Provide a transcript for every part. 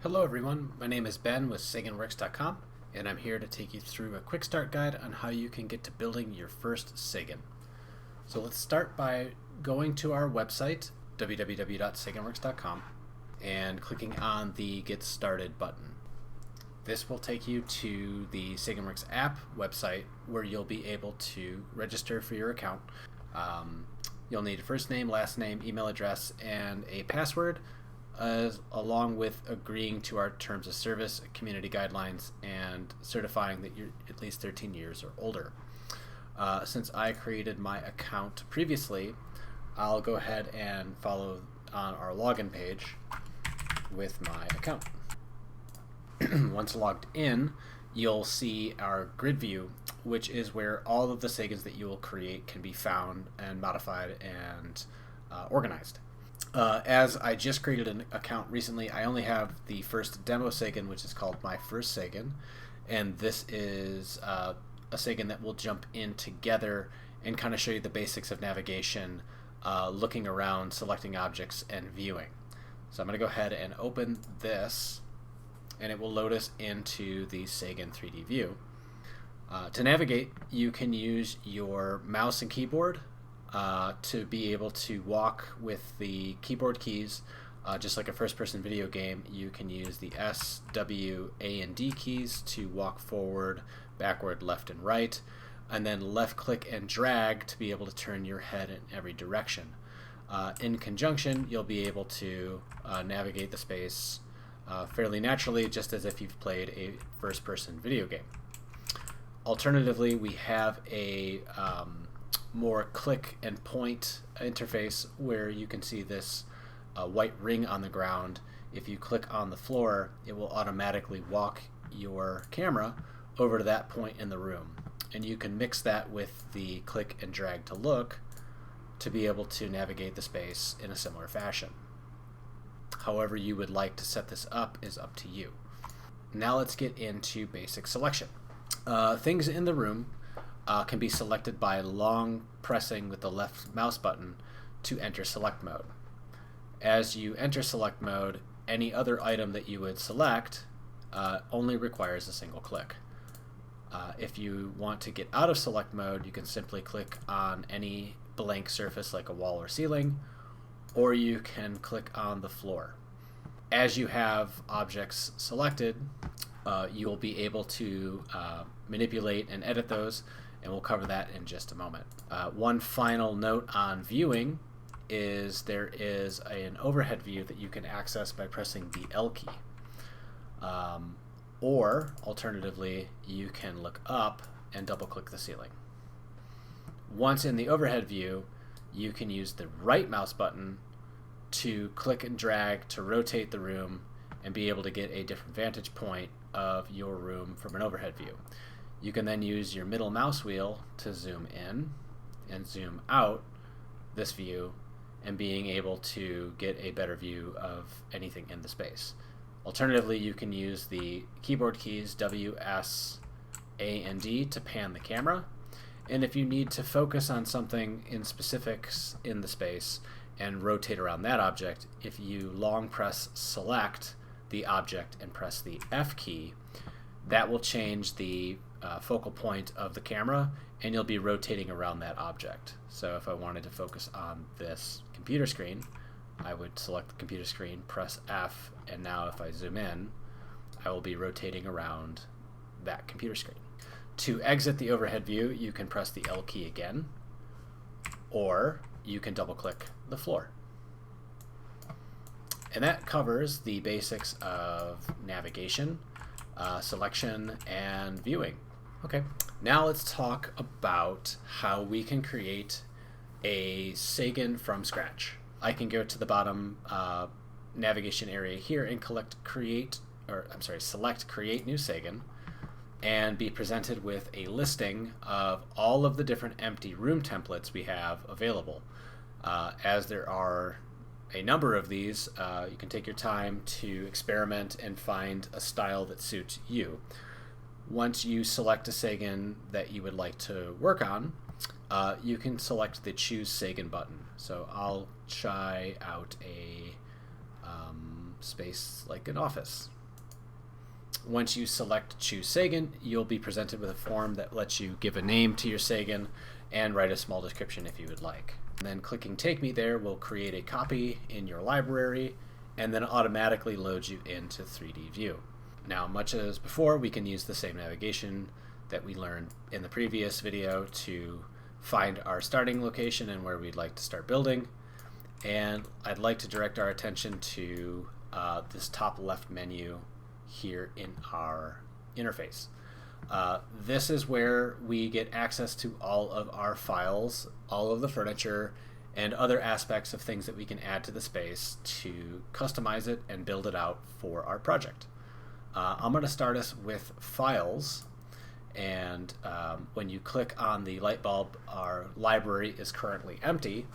Hello everyone, my name is Ben with Saganworks.com, and I'm here to take you through a quick start guide on how you can get to building your first Sagan. So let's start by going to our website, www.saganworks.com, and clicking on the Get Started button. This will take you to the Saganworks app website where you'll be able to register for your account. You'll need a first name, last name, email address, and a password, along with agreeing to our terms of service, community guidelines, and certifying that you're at least 13 years or older. Since I created my account previously, I'll go ahead and follow on our login page with my account. Once logged in, you'll see our grid view, which is where all of the Sagans that you will create can be found and modified and organized. As I just created an account recently, I only have the first demo Sagan, which is called My First Sagan, and this is a Sagan that will jump in together and kind of show you the basics of navigation, looking around, selecting objects, and viewing. So I'm going to go ahead and open this, and it will load us into the Sagan 3D view. To navigate, you can use your mouse and keyboard to be able to walk with the keyboard keys. Just like a first-person video game, you can use the S, W, A, and D keys to walk forward, backward, left, and right, and then left-click and drag to be able to turn your head in every direction. In conjunction, you'll be able to navigate the space fairly naturally, just as if you've played a first-person video game. Alternatively, we have a more click and point interface where you can see this white ring on the ground. If you click on the floor, it will automatically walk your camera over to that point in the room, and you can mix that with the click and drag to look to be able to navigate the space in a similar fashion. However you would like to set this up is up to you. Now let's get into basic selection. Things in the room can be selected by long pressing with the left mouse button to enter select mode. As you enter select mode, any other item that you would select only requires a single click. If you want to get out of select mode, you can simply click on any blank surface like a wall or ceiling, or you can click on the floor. As you have objects selected, you will be able to manipulate and edit those, and we'll cover that in just a moment. One final note on viewing is there is an overhead view that you can access by pressing the L key. Or, alternatively, you can look up and double-click the ceiling. Once in the overhead view, you can use the right mouse button to click and drag to rotate the room and be able to get a different vantage point of your room from an overhead view. You can then use your middle mouse wheel to zoom in and zoom out this view and being able to get a better view of anything in the space. Alternatively, you can use the keyboard keys W, S, A, and D to pan the camera. And if you need to focus on something in specifics in the space and rotate around that object, if you long press select the object and press the F key, that will change the focal point of the camera, and you'll be rotating around that object. So if I wanted to focus on this computer screen, I would select the computer screen, press F, and now if I zoom in, I will be rotating around that computer screen. To exit the overhead view, you can press the L key again, or you can double-click the floor. And that covers the basics of navigation, selection, and viewing. Okay, now let's talk about how we can create a Sagan from scratch. I can go to the bottom navigation area here and select Create New Sagan, and be presented with a listing of all of the different empty room templates we have available. As there are a number of these, you can take your time to experiment and find a style that suits you. Once you select a Sagan that you would like to work on, you can select the Choose Sagan button. So I'll try out a space like an office. Once you select Choose Sagan, you'll be presented with a form that lets you give a name to your Sagan and write a small description if you would like. And then clicking Take Me there will create a copy in your library and then automatically load you into 3D view. Now, much as before, we can use the same navigation that we learned in the previous video to find our starting location and where we'd like to start building. And I'd like to direct our attention to this top left menu here in our interface. This is where we get access to all of our files, all of the furniture, and other aspects of things that we can add to the space to customize it and build it out for our project. I'm going to start us with files, and when you click on the light bulb, our library is currently empty,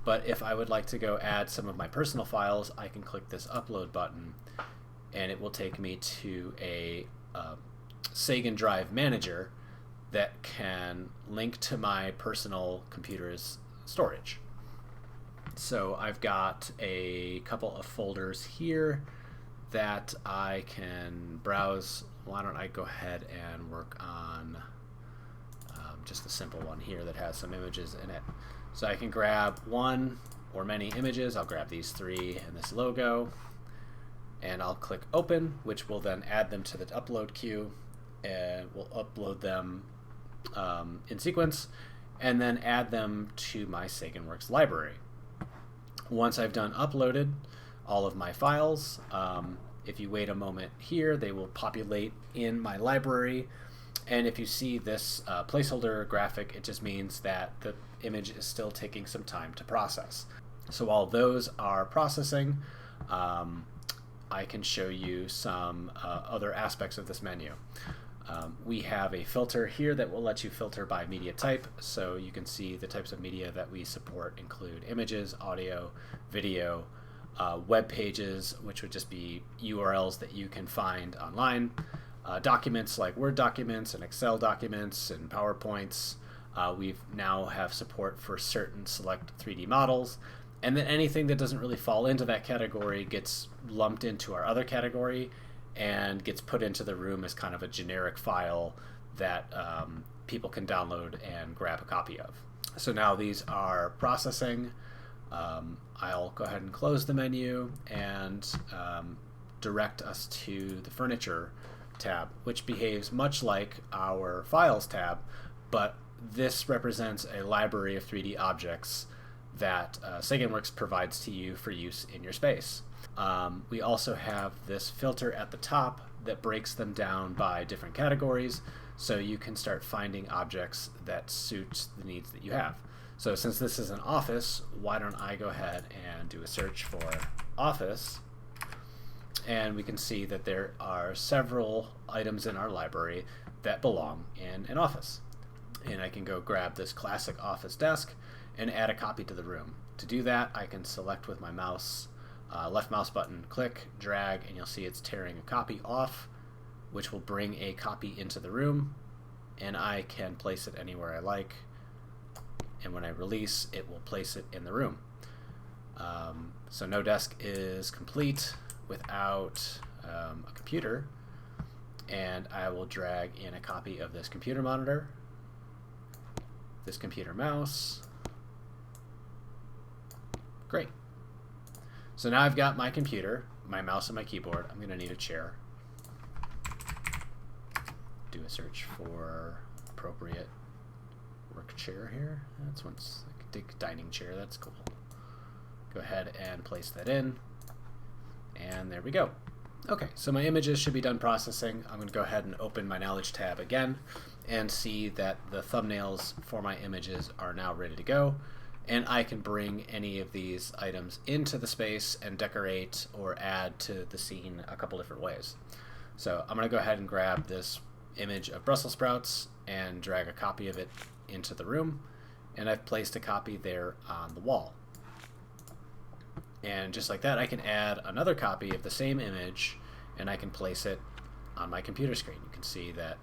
but if I would like to go add some of my personal files, I can click this upload button and it will take me to a Sagan Drive Manager that can link to my personal computer's storage. So I've got a couple of folders here that I can browse. Why don't I go ahead and work on just a simple one here that has some images in it. So I can grab one or many images. I'll grab these 3 and this logo, and I'll click Open, which will then add them to the upload queue, and we'll upload them in sequence, and then add them to my Saganworks library. Once I've done uploaded all of my files, if you wait a moment here, they will populate in my library. And if you see this placeholder graphic, it just means that the image is still taking some time to process. So while those are processing, I can show you some other aspects of this menu. We have a filter here that will let you filter by media type, so you can see the types of media that we support include images, audio, video, web pages, which would just be URLs that you can find online, documents like Word documents and Excel documents and PowerPoints. We now have support for certain select 3D models, and then anything that doesn't really fall into that category gets lumped into our other category and gets put into the room as kind of a generic file that people can download and grab a copy of. So now these are processing. I'll go ahead and close the menu and direct us to the Furniture tab, which behaves much like our Files tab, but this represents a library of 3D objects that Saganworks provides to you for use in your space. We also have this filter at the top that breaks them down by different categories, so you can start finding objects that suit the needs that you have. So since this is an office, why don't I go ahead and do a search for office, and we can see that there are several items in our library that belong in an office. And I can go grab this classic office desk and add a copy to the room. To do that, I can select with my mouse, left mouse button, click, drag, and you'll see it's tearing a copy off, which will bring a copy into the room, and I can place it anywhere I like. And when I release, it will place it in the room. So no desk is complete without a computer, and I will drag in a copy of this computer monitor, this computer mouse. Great. So now I've got my computer, my mouse, and my keyboard. I'm going to need a chair. Do a search for appropriate work chair here. That's one's like a dining chair. That's cool. Go ahead and place that in. And there we go. Okay, so my images should be done processing. I'm going to go ahead and open my Knowledge tab again and see that the thumbnails for my images are now ready to go. And I can bring any of these items into the space and decorate or add to the scene a couple different ways. So I'm going to go ahead and grab this image of Brussels sprouts and drag a copy of it into the room, and I've placed a copy there on the wall. And just like that, I can add another copy of the same image, and I can place it on my computer screen. You can see that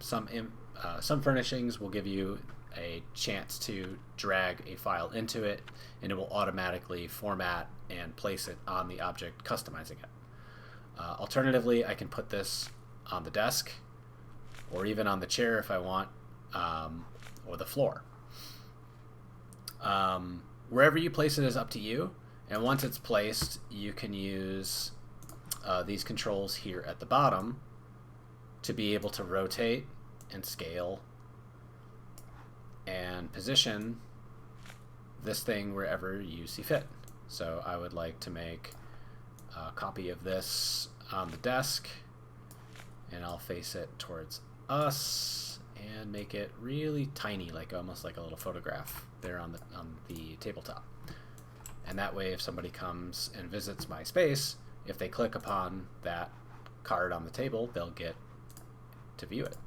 some furnishings will give you a chance to drag a file into it, and it will automatically format and place it on the object, customizing it. Alternatively, I can put this on the desk or even on the chair if I want, or the floor. Wherever you place it is up to you, and once it's placed, you can use these controls here at the bottom to be able to rotate and scale and position this thing wherever you see fit. So I would like to make a copy of this on the desk, and I'll face it towards us and make it really tiny, like almost like a little photograph there on the tabletop. And that way, if somebody comes and visits my space, if they click upon that card on the table, they'll get to view it.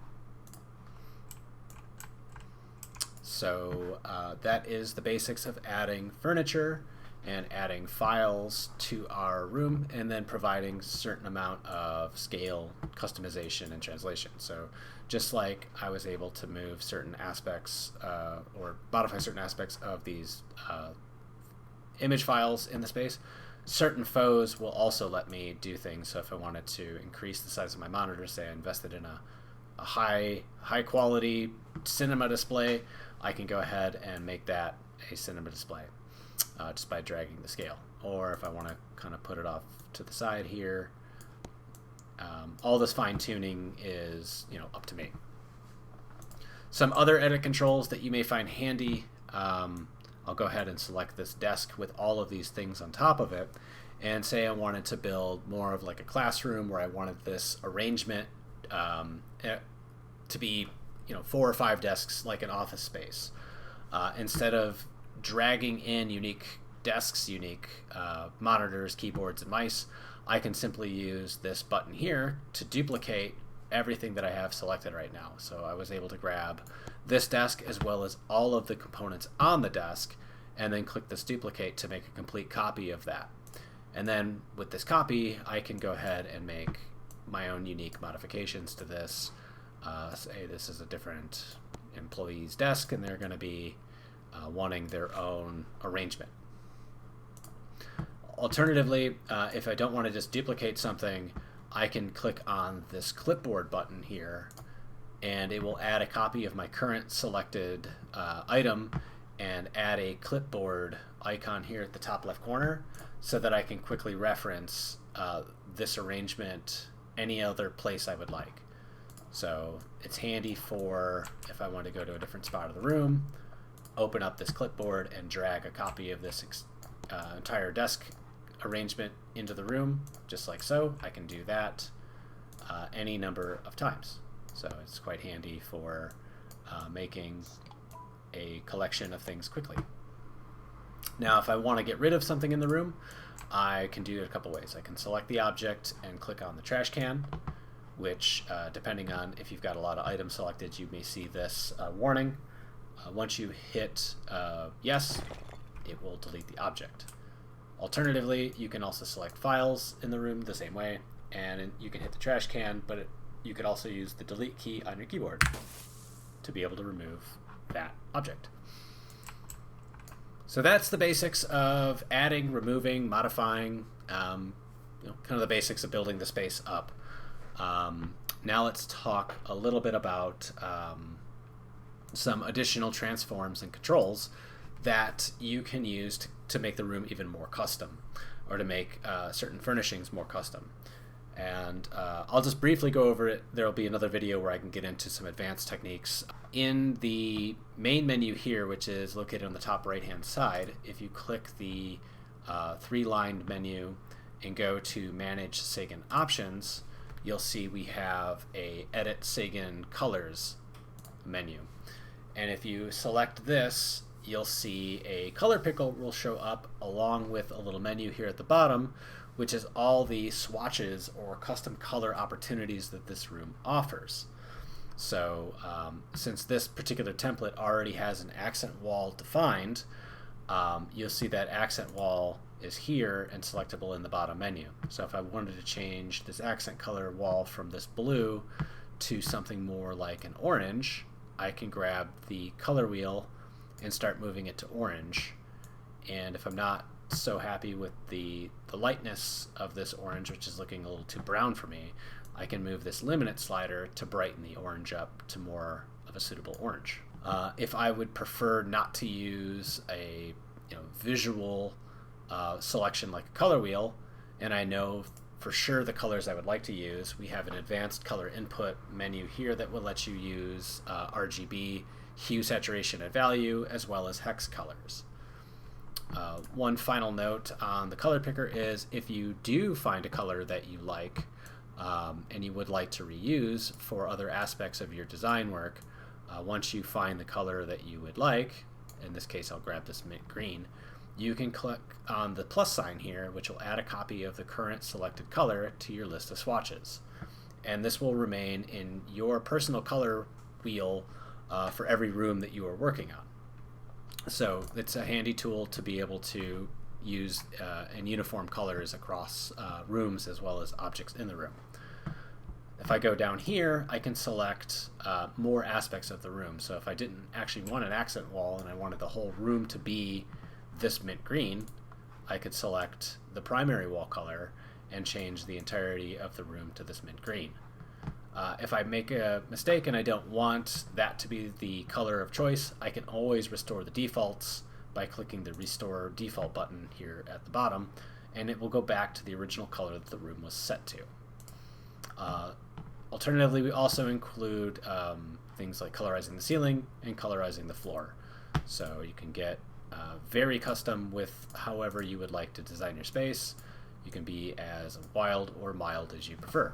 So that is the basics of adding furniture and adding files to our room, and then providing a certain amount of scale, customization, and translation. So just like I was able to move certain aspects or modify certain aspects of these image files in the space, certain foes will also let me do things. So if I wanted to increase the size of my monitor, say I invested in a high quality cinema display, I can go ahead and make that a cinema display just by dragging the scale. Or if I want to kind of put it off to the side here, all this fine tuning is up to me. Some other edit controls that you may find handy, I'll go ahead and select this desk with all of these things on top of it, and say I wanted to build more of like a classroom, where I wanted this arrangement to be 4 or 5 desks, like an office space. Instead of dragging in unique desks, unique monitors, keyboards, and mice, I can simply use this button here to duplicate everything that I have selected right now. So I was able to grab this desk as well as all of the components on the desk, and then click this duplicate to make a complete copy of that. And then with this copy, I can go ahead and make my own unique modifications to this. Say this is a different employee's desk, and they're going to be wanting their own arrangement. Alternatively, if I don't want to just duplicate something, I can click on this clipboard button here, and it will add a copy of my current selected item and add a clipboard icon here at the top left corner, so that I can quickly reference this arrangement any other place I would like. So it's handy for if I want to go to a different spot of the room, open up this clipboard and drag a copy of this entire desk arrangement into the room, just like so. I can do that any number of times. So it's quite handy for making a collection of things quickly. Now, if I want to get rid of something in the room, I can do it a couple ways. I can select the object and click on the trash can, which, depending on if you've got a lot of items selected, you may see this warning. Once you hit yes, it will delete the object. Alternatively, you can also select files in the room the same way, and you can hit the trash can, but you could also use the delete key on your keyboard to be able to remove that object. So that's the basics of adding, removing, modifying, kind of the basics of building the space up. Now let's talk a little bit about some additional transforms and controls that you can use to make the room even more custom, or to make certain furnishings more custom. And I'll just briefly go over it. There'll be another video where I can get into some advanced techniques. In the main menu here, which is located on the top right hand side, if you click the 3-lined menu and go to Manage Sagan Options, you'll see we have a Edit Sagan Colors menu. And if you select this, you'll see a color picker will show up along with a little menu here at the bottom, which is all the swatches or custom color opportunities that this room offers. So since this particular template already has an accent wall defined, you'll see that accent wall is here and selectable in the bottom menu. So if I wanted to change this accent color wall from this blue to something more like an orange, I can grab the color wheel and start moving it to orange. And if I'm not so happy with the lightness of this orange, which is looking a little too brown for me, I can move this luminance slider to brighten the orange up to more of a suitable orange. If I would prefer not to use a visual selection like a color wheel, and I know for sure the colors I would like to use, we have an advanced color input menu here that will let you use RGB, hue, saturation, and value, as well as hex colors. One final note on the color picker is if you do find a color that you like and you would like to reuse for other aspects of your design work, once you find the color that you would like, in this case I'll grab this mint green, you can click on the plus sign here, which will add a copy of the current selected color to your list of swatches. And this will remain in your personal color wheel for every room that you are working on. So it's a handy tool to be able to use in uniform colors across rooms as well as objects in the room. If I go down here, I can select more aspects of the room. So if I didn't actually want an accent wall and I wanted the whole room to be this mint green, I could select the primary wall color and change the entirety of the room to this mint green. If I make a mistake and I don't want that to be the color of choice, I can always restore the defaults by clicking the Restore Default button here at the bottom, and it will go back to the original color that the room was set to. Alternatively, we also include things like colorizing the ceiling and colorizing the floor. So you can get very custom with however you would like to design your space. You can be as wild or mild as you prefer.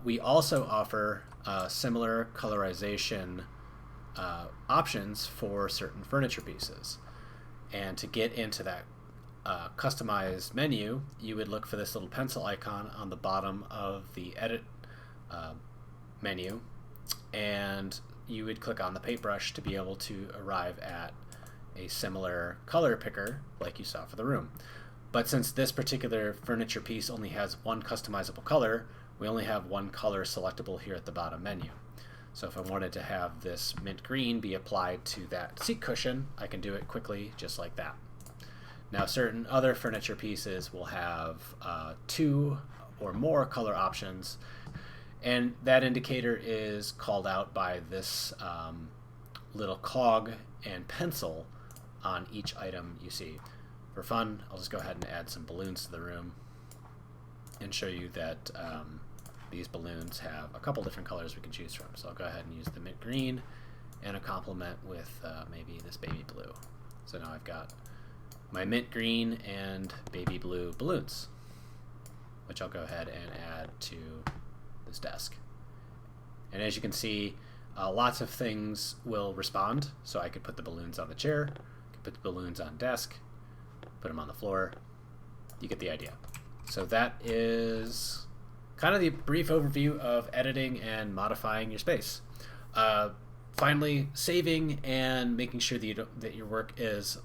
We also offer similar colorization options for certain furniture pieces. And to get into that customized menu, you would look for this little pencil icon on the bottom of the edit menu, and you would click on the paintbrush to be able to arrive at a similar color picker like you saw for the room. But since this particular furniture piece only has one customizable color, we only have one color selectable here at the bottom menu. So if I wanted to have this mint green be applied to that seat cushion, I can do it quickly just like that. Now certain other furniture pieces will have 2 or more color options, and that indicator is called out by this little cog and pencil on each item you see. For fun, I'll just go ahead and add some balloons to the room and show you that these balloons have a couple different colors we can choose from. So I'll go ahead and use the mint green and a complement with maybe this baby blue. So now I've got my mint green and baby blue balloons, which I'll go ahead and add to this desk. And as you can see, lots of things will respond. So I could put the balloons on the chair, could put the balloons on desk, put them on the floor. You get the idea. So that is kind of the brief overview of editing and modifying your space. Finally, saving and making sure that your work is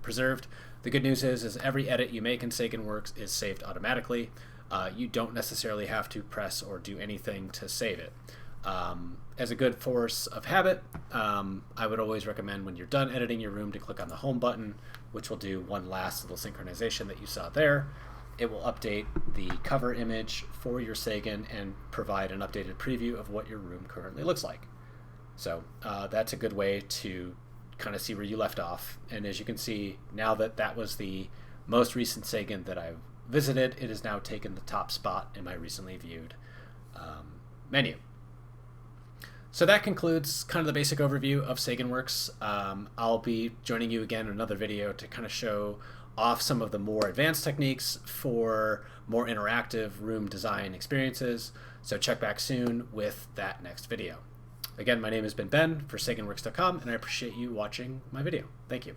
preserved. The good news is every edit you make in Saganworks is saved automatically. You don't necessarily have to press or do anything to save it. As a good force of habit, I would always recommend when you're done editing your room to click on the home button, which will do one last little synchronization that you saw there. It will update the cover image for your Sagan and provide an updated preview of what your room currently looks like. So that's a good way to kind of see where you left off. And as you can see, now that that was the most recent Sagan that I've visited, it has now taken the top spot in my recently viewed menu. So that concludes kind of the basic overview of Saganworks. I'll be joining you again in another video to kind of show off some of the more advanced techniques for more interactive room design experiences. So check back soon with that next video. Again, my name has been Ben for Saganworks.com, and I appreciate you watching my video. Thank you.